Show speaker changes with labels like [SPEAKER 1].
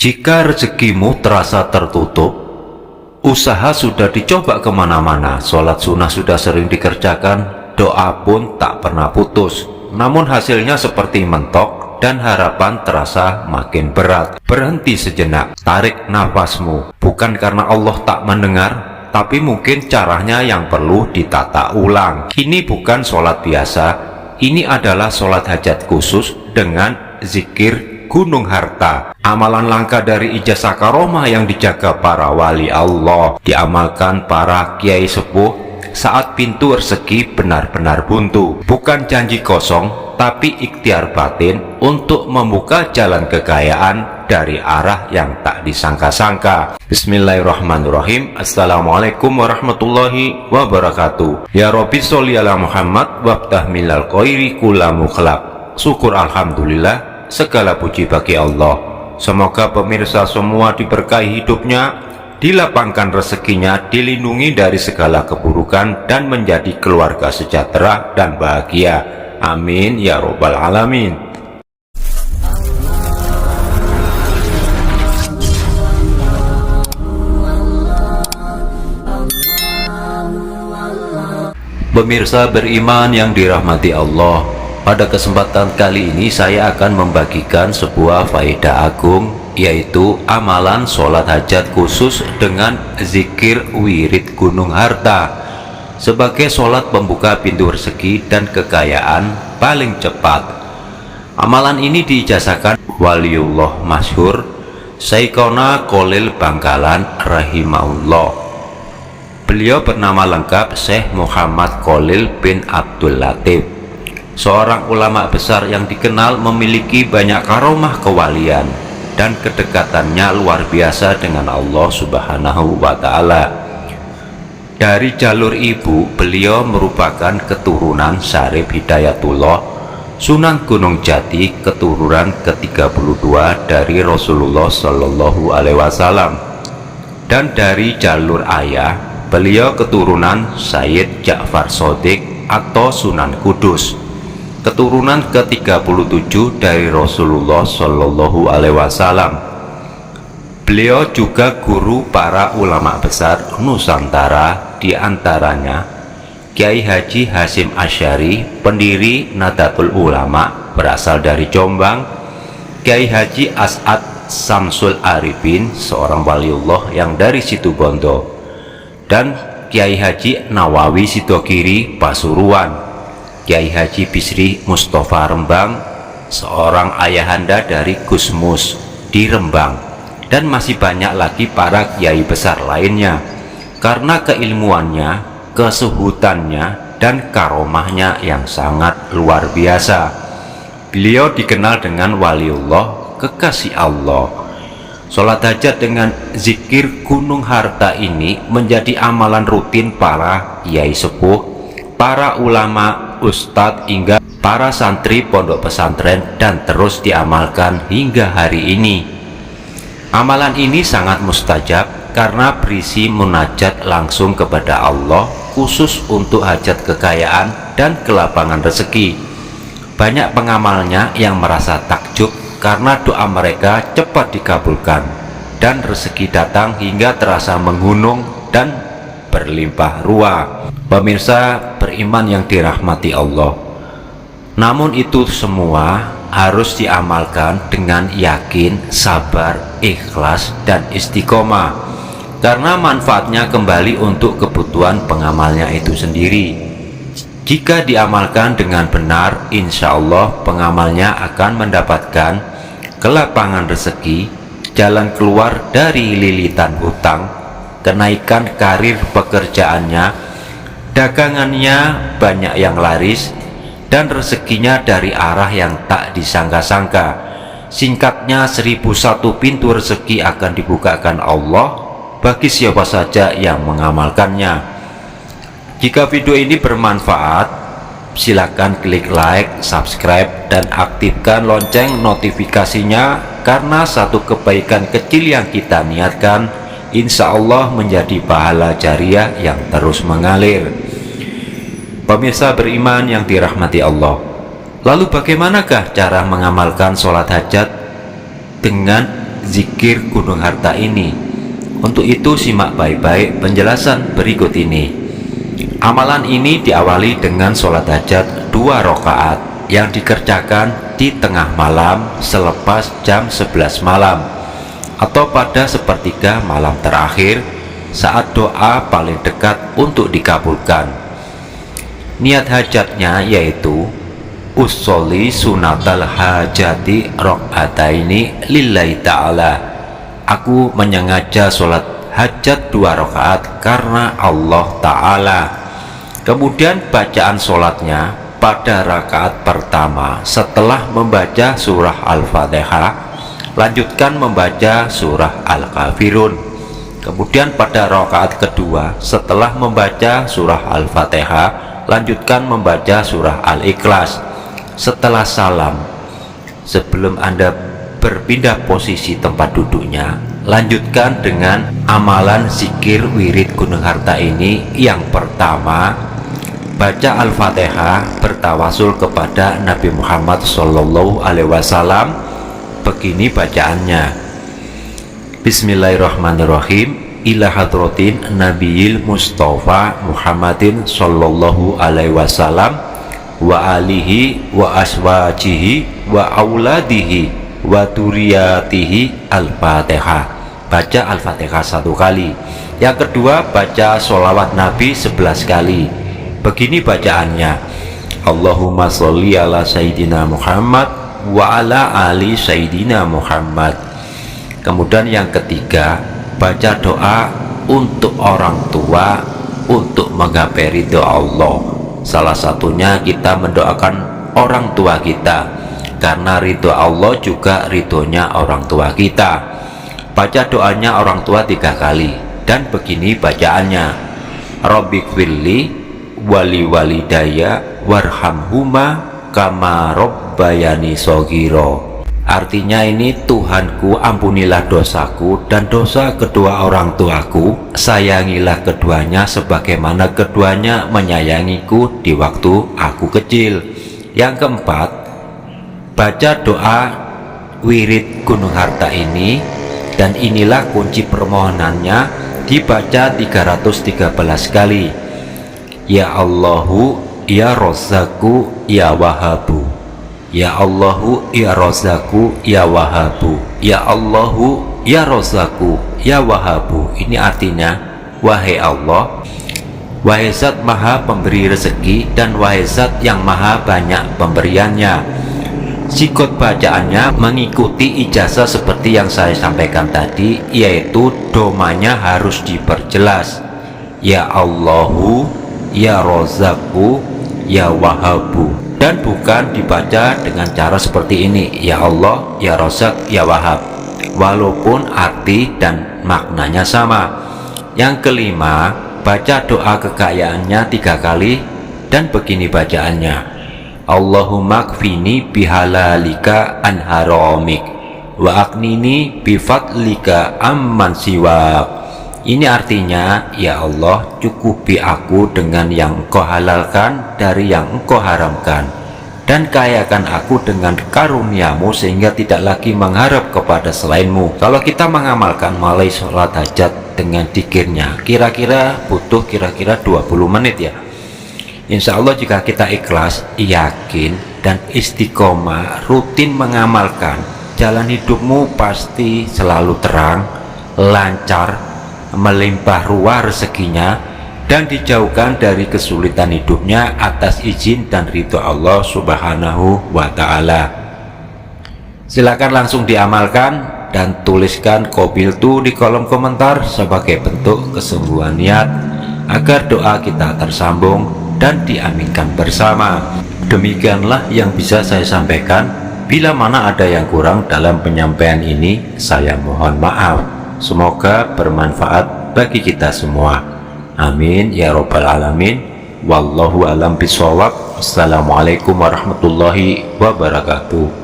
[SPEAKER 1] Jika rezekimu terasa tertutup, usaha sudah dicoba kemana-mana, sholat sunnah sudah sering dikerjakan, doa pun tak pernah putus, namun hasilnya seperti mentok dan harapan terasa makin berat. Berhenti sejenak, tarik nafasmu, bukan karena Allah tak mendengar, tapi mungkin caranya yang perlu ditata ulang. Ini bukan sholat biasa, ini adalah sholat hajat khusus dengan zikir gunung harta. Amalan langka dari ijazah karomah yang dijaga para wali Allah, diamalkan para kiai sepuh saat pintu rezeki benar-benar buntu. Bukan janji kosong, tapi ikhtiar batin untuk membuka jalan kekayaan dari arah yang tak disangka-sangka. Bismillahirrahmanirrahim. Assalamualaikum warahmatullahi wabarakatuh. Ya Rabbi sholli ala Muhammad wabtah milal khairi kula mukhlaq. Syukur alhamdulillah, segala puji bagi Allah. Semoga pemirsa semua diberkahi hidupnya, dilapangkan rezekinya, dilindungi dari segala keburukan, dan menjadi keluarga sejahtera dan bahagia. Amin ya robbal alamin. Pemirsa beriman yang dirahmati Allah, pada kesempatan kali ini saya akan membagikan sebuah faedah agung, yaitu amalan sholat hajat khusus dengan zikir wirid gunung harta sebagai sholat pembuka pintu rezeki dan kekayaan paling cepat. Amalan ini diijazahkan waliullah masyhur Syekhona Kholil Bangkalan rahimahullah. Beliau bernama lengkap Syekh Muhammad Kholil bin Abdul Latif, seorang ulama besar yang dikenal memiliki banyak karomah kewalian dan kedekatannya luar biasa dengan Allah Subhanahu wa Ta'ala. Dari jalur ibu, beliau merupakan keturunan Syarif Hidayatullah, Sunan Gunung Jati, keturunan ke-32 dari Rasulullah Shallallahu Alaihi Wasallam. Dan dari jalur ayah, beliau keturunan Sayyid Ja'far Shodiq atau Sunan Kudus, keturunan ke-37 dari Rasulullah Shallallahu Alaihi Wasallam. Beliau juga guru para ulama besar Nusantara, diantaranya Kiai Haji Hasyim Asy'ari, pendiri Nahdlatul Ulama berasal dari Jombang, Kiai Haji As'ad Samsul Arifin, seorang waliullah yang dari Situbondo, dan Kiai Haji Nawawi Sidogiri Pasuruan, Kiai Haji Bisri Mustafa Rembang, seorang ayahanda dari Gusmus di Rembang, dan masih banyak lagi para kiai besar lainnya. Karena keilmuannya, kesuhutannya, dan karomahnya yang sangat luar biasa, beliau dikenal dengan waliullah, kekasih Allah. Sholat hajat dengan zikir gunung harta ini menjadi amalan rutin para kiai sepuh, para ulama, ustadz, hingga para santri pondok pesantren, dan terus diamalkan hingga hari ini. Amalan ini sangat mustajab karena berisi munajat langsung kepada Allah, khusus untuk hajat kekayaan dan kelapangan rezeki. Banyak pengamalnya yang merasa takjub karena doa mereka cepat dikabulkan dan rezeki datang hingga terasa menggunung dan berlimpah ruah. Pemirsa beriman yang dirahmati Allah, namun itu semua harus diamalkan dengan yakin, sabar, ikhlas, dan istiqomah, karena manfaatnya kembali untuk kebutuhan pengamalnya itu sendiri. Jika diamalkan dengan benar, insya Allah pengamalnya akan mendapatkan kelapangan rezeki, jalan keluar dari lilitan hutang, kenaikan karir pekerjaannya, dagangannya banyak yang laris, dan rezekinya dari arah yang tak disangka-sangka. Singkatnya, 1001 pintu rezeki akan dibukakan Allah bagi siapa saja yang mengamalkannya. Jika video ini bermanfaat, silakan klik like, subscribe, dan aktifkan lonceng notifikasinya, karena satu kebaikan kecil yang kita niatkan insya Allah menjadi pahala jariah yang terus mengalir. Pemirsa beriman yang dirahmati Allah, lalu bagaimanakah cara mengamalkan sholat hajat dengan zikir gunung harta ini. Untuk itu simak baik-baik penjelasan berikut ini. Amalan ini diawali dengan sholat hajat 2 rakaat yang dikerjakan di tengah malam selepas jam 11 malam atau pada sepertiga malam terakhir saat doa paling dekat untuk dikabulkan. Niat hajatnya yaitu usolli sunatal hajati rok'ataini lillahi ta'ala. Aku menyengaja sholat hajat 2 rakaat karena Allah Ta'ala. Kemudian bacaan sholatnya pada rakaat pertama setelah membaca surah Al-Fatihah, lanjutkan membaca surah Al-Kafirun. Kemudian pada rakaat kedua setelah membaca surah Al-Fatihah, lanjutkan membaca surah Al-Ikhlas. Setelah salam, sebelum Anda berpindah posisi tempat duduknya, lanjutkan dengan amalan zikir wirid gunung harta ini. Yang pertama, baca Al-Fatihah bertawasul kepada Nabi Muhammad SAW. Begini bacaannya: Bismillahirrahmanirrahim. Ila hadratin Nabiyil Mustafa Muhammadin sallallahu alaihi wasallam wa alihi wa aswajihi wa auladihi wa duriyatihi. Al-Fatihah. Baca Al-Fatihah 1 kali. Yang kedua, baca sholawat Nabi 11 kali. Begini bacaannya: Allahumma sholli ala Sayyidina Muhammad wa ala ali Sayyidina Muhammad. Kemudian yang ketiga, baca doa untuk orang tua untuk menggapai ridho Allah. Salah satunya kita mendoakan orang tua kita, karena ridho Allah juga ridhonya orang tua kita. Baca doanya orang tua 3 kali dan begini bacaannya: Rabbighfirli wali walidayya warhamhuma kama rabbayani shaghira. Artinya ini, Tuhanku ampunilah dosaku dan dosa kedua orang tuaku, sayangilah keduanya sebagaimana keduanya menyayangiku di waktu aku kecil. Yang keempat, baca doa wirid gunung harta ini, dan inilah kunci permohonannya, dibaca 313 kali: Ya Allahu ya Rozzaku ya Wahabu, Ya Allahu ya Rozzaku ya Wahabu, Ya Allahu ya Rozzaku ya Wahabu. Ini artinya, wahai Allah, wahai Zat maha pemberi rezeki, dan wahai Zat yang maha banyak pemberiannya. Sikot bacaannya mengikuti ijazah seperti yang saya sampaikan tadi, yaitu domanya harus diperjelas: Ya Allahu ya Rozzaku ya Wahabu, dan bukan dibaca dengan cara seperti ini: Ya Allah ya Rozzaq ya Wahab, walaupun arti dan maknanya sama. Yang kelima, baca doa kekayaannya 3 kali dan begini bacaannya: Allahumma kfini bihalalika an haramik wa aknini bifadlika amman siwak. Ini artinya, ya Allah, cukupi aku dengan yang Engkau halalkan dari yang Engkau haramkan, dan kayakan aku dengan karuniamu sehingga tidak lagi mengharap kepada selainmu. Kalau kita mengamalkan mulai sholat hajat dengan dzikirnya, kira-kira butuh 20 menit ya. Insya Allah jika kita ikhlas, yakin, dan istiqomah rutin mengamalkan, jalan hidupmu pasti selalu terang, lancar, melimpah ruah rezekinya, dan dijauhkan dari kesulitan hidupnya atas izin dan ridho Allah Subhanahu wa Ta'ala. Silakan langsung diamalkan dan tuliskan qabiltu di kolom komentar sebagai bentuk kesungguhan niat agar doa kita tersambung dan diaminkan bersama. Demikianlah yang bisa saya sampaikan. Bila mana ada yang kurang dalam penyampaian ini, saya mohon maaf. Semoga bermanfaat bagi kita semua. Amin ya robbal alamin. Wallahu alam bishawab. Assalamualaikum warahmatullahi wabarakatuh.